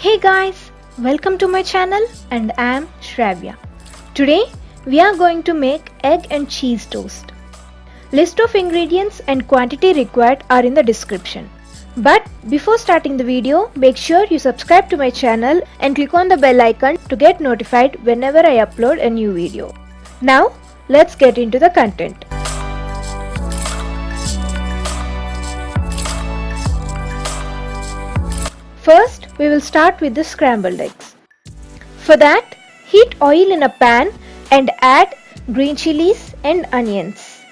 Hey guys, welcome to my channel and I am Shravya. Today we are going to make egg and cheese toast. List of ingredients and quantity required are in the description. But before starting the video, make sure you subscribe to my channel and click on the bell icon to get notified whenever I upload a new video. Now let's get into the content. First, we will start with the scrambled eggs. For that, heat oil in a pan and add green chilies and onions.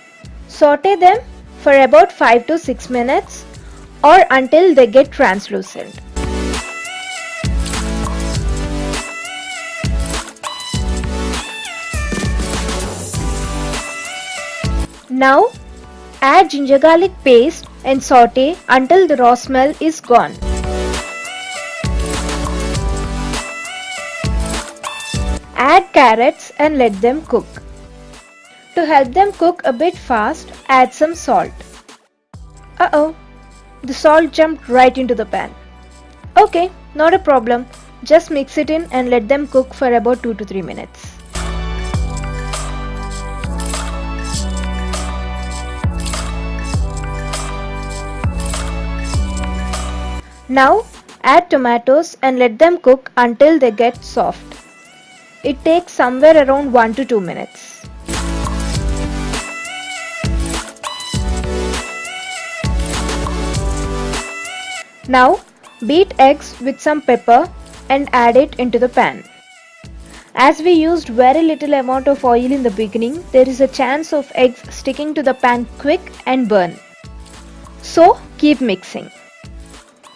Saute them for about 5 to 6 minutes or until they get translucent. Now, add ginger garlic paste and saute until the raw smell is gone. Add carrots and let them cook. To help them cook a bit fast, add some salt. The salt jumped right into the pan. Okay, not a problem. Just mix it in and let them cook for about 2 to 3 minutes. Now, add tomatoes and let them cook until they get soft. It takes somewhere around 1 to 2 minutes. Now, beat eggs with some pepper and add it into the pan. As we used very little amount of oil in the beginning, there is a chance of eggs sticking to the pan quick and burn. So, keep mixing.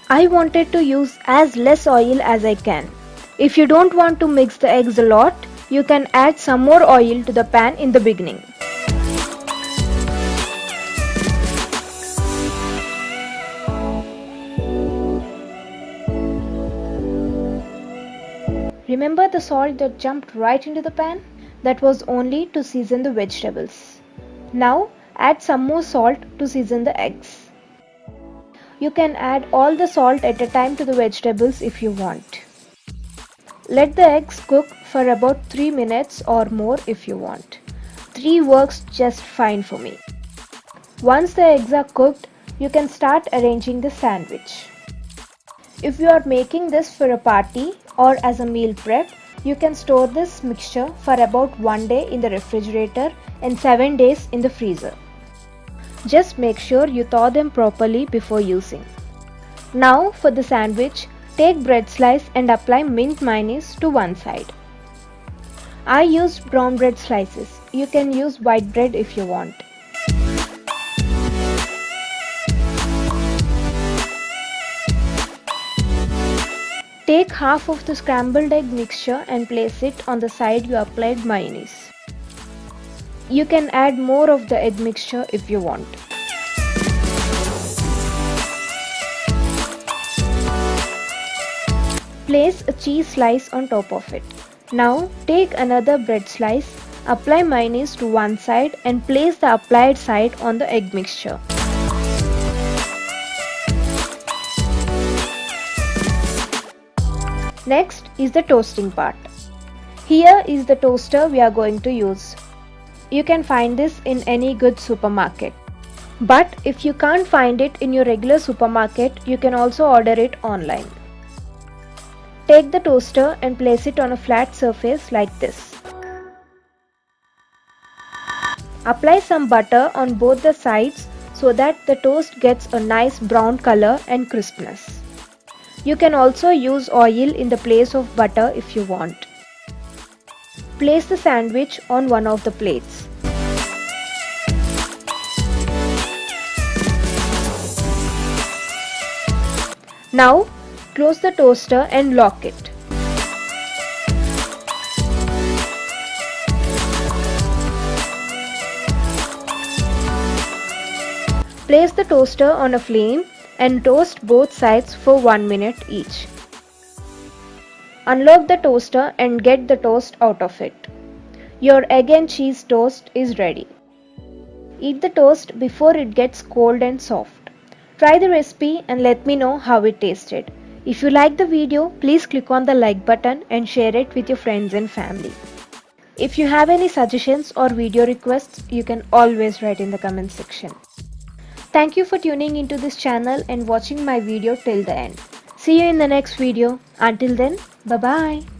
I wanted to use as less oil as I can. If you don't want to mix the eggs a lot, you can add some more oil to the pan in the beginning. Remember the salt that jumped right into the pan? That was only to season the vegetables. Now add some more salt to season the eggs. You can add all the salt at a time to the vegetables if you want. Let the eggs cook for about 3 minutes or more if you want. 3 works just fine for me. Once the eggs are cooked, you can start arranging the sandwich. If you are making this for a party or as a meal prep, you can store this mixture for about 1 day in the refrigerator and 7 days in the freezer. Just make sure you thaw them properly before using. Now for the sandwich, take bread slice and apply mint mayonnaise to one side. I used brown bread slices. You can use white bread if you want. Take half of the scrambled egg mixture and place it on the side you applied mayonnaise. You can add more of the egg mixture if you want. Place a cheese slice on top of it. Now take another bread slice, apply mayonnaise to one side and place the applied side on the egg mixture. Next is the toasting part. Here is the toaster we are going to use. You can find this in any good supermarket. But if you can't find it in your regular supermarket, you can also order it online. Take the toaster and place it on a flat surface like this. Apply some butter on both the sides so that the toast gets a nice brown color and crispness. You can also use oil in the place of butter if you want. Place the sandwich on one of the plates. Now, close the toaster and lock it. Place the toaster on a flame and toast both sides for 1 minute each. Unlock the toaster and get the toast out of it. Your egg and cheese toast is ready. Eat the toast before it gets cold and soft. Try the recipe and let me know how it tasted. If you like the video, please click on the like button and share it with your friends and family. If you have any suggestions or video requests, you can always write in the comment section. Thank you for tuning into this channel and watching my video till the end. See you in the next video. Until then, bye bye.